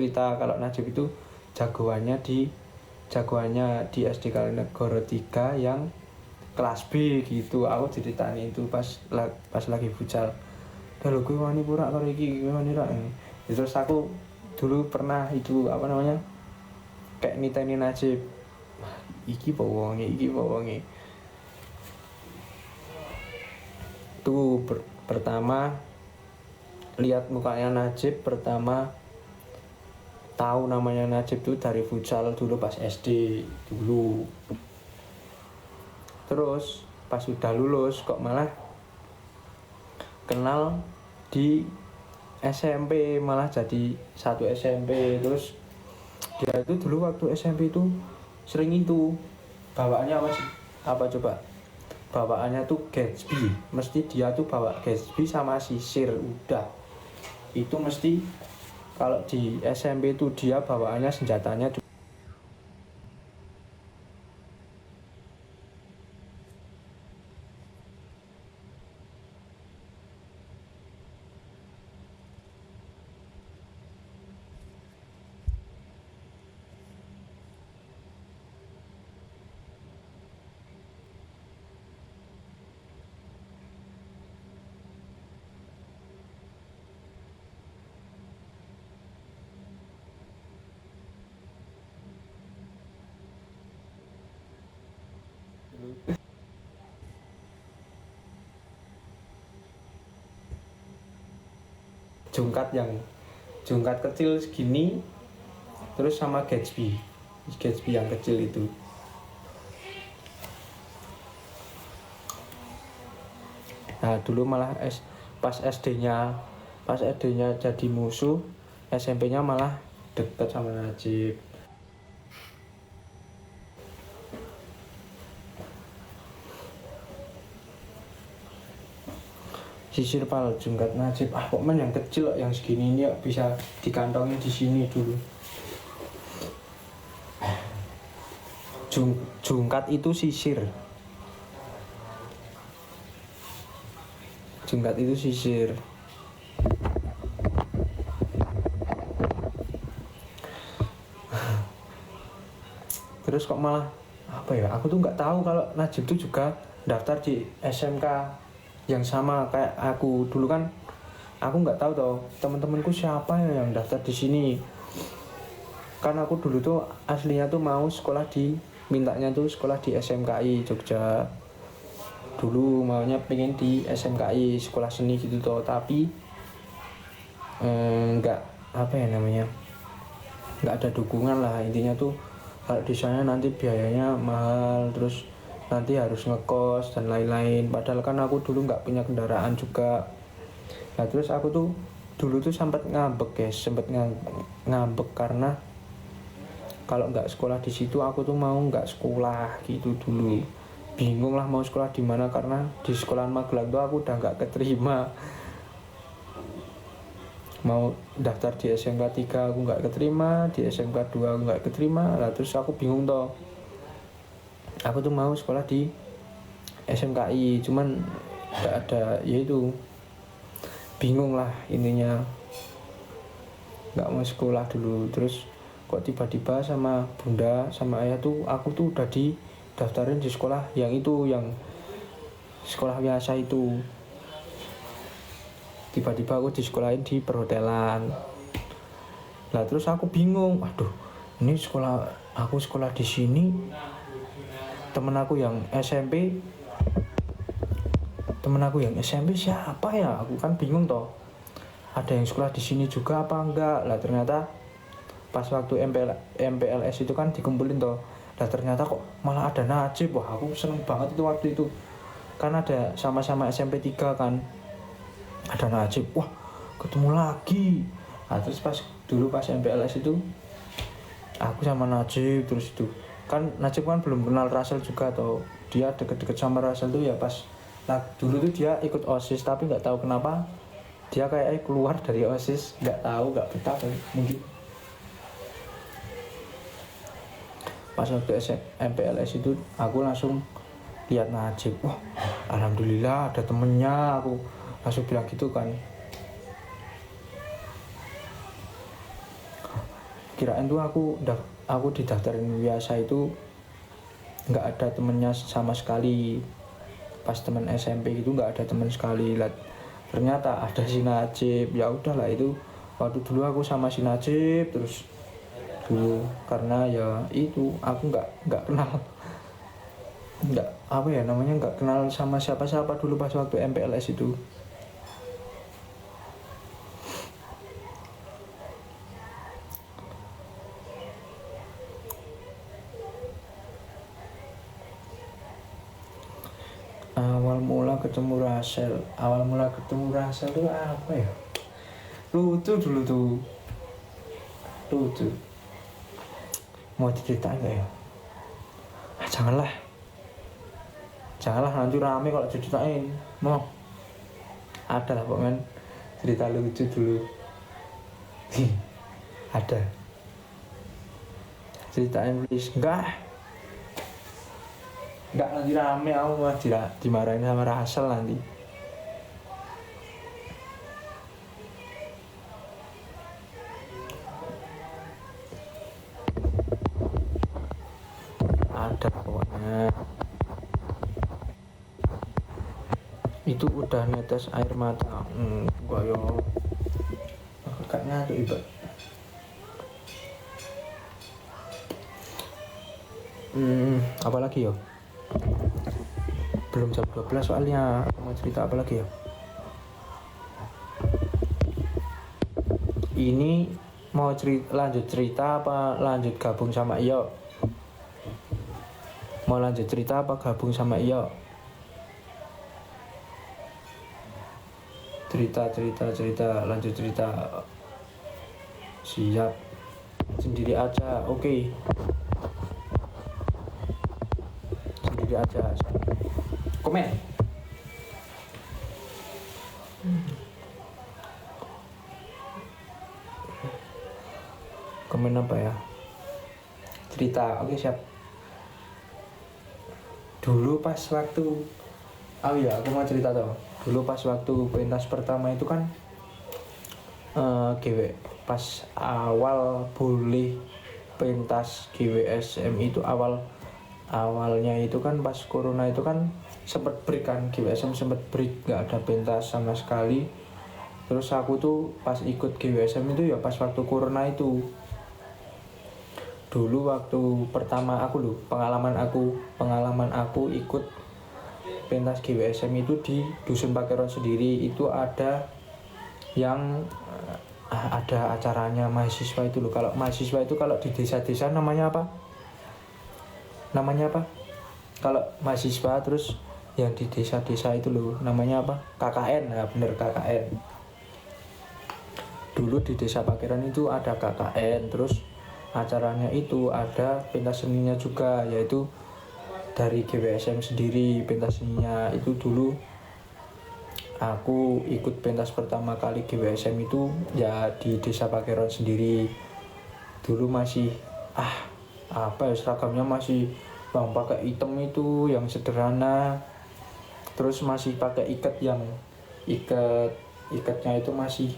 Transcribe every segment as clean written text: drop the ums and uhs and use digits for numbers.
cerita kalau Najib itu jagoannya di SD Kalinegoro 3 yang kelas B gitu. Aku ceritain itu pas lagi futsal. Kalau gue wani pura karo iki wani ra. Terus aku dulu pernah itu apa namanya? Kayak niteni Najib. Iki po wonge. Tuh pertama lihat mukanya Najib, pertama tahu namanya Najib tuh dari futsal dulu pas SD dulu. Terus pas sudah lulus kok malah kenal di SMP, malah jadi satu SMP. Terus dia itu dulu waktu SMP itu sering itu bawaannya apa coba, bawaannya tuh Gatsby, mesti dia tuh bawa Gatsby sama sisir, udah itu mesti. Kalau di SMP itu dia bawaannya senjatanya jungkat kecil segini, terus sama Gatsby yang kecil itu. Nah dulu malah pas SD-nya jadi musuh, SMP-nya malah deket sama Najib. Sisir pal jungkat Najib, kok men yang kecil yang segini ini bisa dikantongin di sini dulu. Jungkat itu sisir. Terus kok malah apa ya? Aku tuh nggak tahu kalau Najib tuh juga daftar di SMK yang sama kayak aku dulu kan. Aku nggak tahu toh teman-temanku siapa ya yang daftar di sini. Kan aku dulu tuh aslinya tuh mau mintanya tuh sekolah di SMKI Jogja. Dulu maunya pengen di SMKI sekolah seni gitu toh, tapi nggak apa ya namanya, nggak ada dukungan lah intinya tuh. Kalau di sana nanti biayanya mahal, terus nanti harus ngekos dan lain-lain. Padahal kan aku dulu nggak punya kendaraan juga. Nah terus aku tuh dulu tuh sempat ngambek karena kalau nggak sekolah di situ aku tuh mau nggak sekolah gitu dulu. Bingung lah mau sekolah di mana karena di sekolahan Magelang tuh aku udah nggak keterima. Mau daftar di SMK 3 aku nggak keterima, di SMK 2 aku nggak keterima. Lah terus aku bingung toh. Aku tuh mau sekolah di SMKI, cuman nggak ada, yaitu bingung lah intinya, nggak mau sekolah dulu. Terus kok tiba-tiba sama bunda sama ayah tuh aku tuh udah daftarin di sekolah yang sekolah biasa itu. Tiba-tiba aku di sekolahin di perhotelan. Lah terus aku bingung, aduh ini aku sekolah di sini, temen aku yang SMP siapa ya? Aku kan bingung toh. Ada yang sekolah di sini juga apa enggak? Lah ternyata pas waktu MPLS itu kan dikumpulin toh. Lah ternyata kok malah ada Najib. Wah aku seneng banget itu waktu itu. Kan ada sama-sama SMP 3 kan. Ada Najib. Wah ketemu lagi. Nah terus pas MPLS itu aku sama Najib terus itu. Kan Najib kan belum kenal Rasel juga toh. Dia deket-deket sama Rasel tuh ya pas. Nah dulu tuh dia ikut OSIS tapi nggak tahu kenapa dia kayak keluar dari OSIS, nggak betah mungkin. Pas waktu MPLS itu aku langsung lihat Najib, wah alhamdulillah ada temennya, aku langsung bilang gitu kan. kirain tuh aku didaftarin biasa itu nggak ada temennya sama sekali. Pas temen SMP itu nggak ada temen sekali lah, ternyata ada si Najib. Ya udahlah, itu waktu dulu aku sama si Najib terus dulu, karena ya itu aku nggak kenal, nggak apa ya namanya, nggak kenal sama siapa-siapa dulu pas waktu MPLS itu. Awal mula ketemu Rasel tuh apa ya, lucu dulu tuh, lucu. Mau diceritain nggak ya? Janganlah nanti rame kalau diceritain. Mau ada lah pokoknya cerita lucu dulu. Ada, ceritain please. Enggak nanti rame, aku mah dimarahin sama Rasel nanti. Ada pokoknya, itu udah netes air mata. Gua yo kakaknya tuh iba. Apalagi yo, belum jam 12 soalnya. Aku mau cerita apa lagi ya? Ini mau lanjut cerita apa lanjut gabung sama Iyo? Mau lanjut cerita apa gabung sama Iyo? Cerita, lanjut cerita. Siap, sendiri aja. Oke. Sendiri aja. Komen. Komen apa ya? Cerita. Oke, siap. Dulu pas waktu aku mau cerita tuh. Dulu pas waktu pentas pertama itu kan pas awal boleh pentas GWSM itu awalnya itu kan pas corona itu kan sempet break kan, GWSM sempet break, nggak ada pentas sama sekali. Terus aku tuh pas ikut GWSM itu ya pas waktu corona itu. Dulu waktu pertama pengalaman aku ikut pentas GWSM itu di Dusun Pakeron sendiri. Itu ada yang ada acaranya mahasiswa itu loh. Kalau mahasiswa itu kalau di desa-desa namanya apa? Kalau mahasiswa terus yang di desa-desa itu loh namanya apa? KKN. Nah, bener, KKN. Dulu di Desa Pakeron itu ada KKN, terus acaranya itu ada pentas seninya juga, yaitu dari GWSM sendiri. Pentas seninya itu dulu aku ikut pentas pertama kali GWSM itu ya di Desa Pakeron sendiri. Dulu masih seragamnya masih pakai item itu yang sederhana, terus masih pakai ikatnya itu masih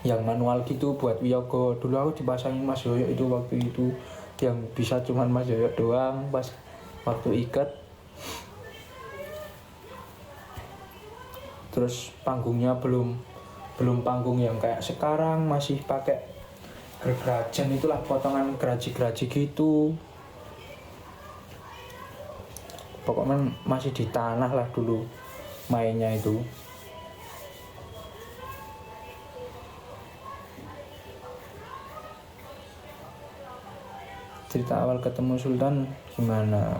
yang manual gitu buat wiyogo. Dulu aku dipasangin Mas Yoyo itu waktu itu, yang bisa cuman Mas Yoyo doang pas waktu ikat. Terus panggungnya belum panggung yang kayak sekarang, masih pakai gergajan, itulah potongan geraji gitu. Pokoknya masih di tanah lah dulu mainnya itu. Cerita awal ketemu Sultan gimana?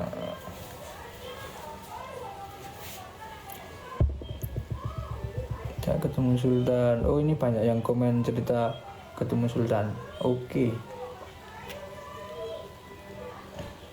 Ketemu Sultan. Oh, ini banyak yang komen cerita ketemu Sultan. Oke.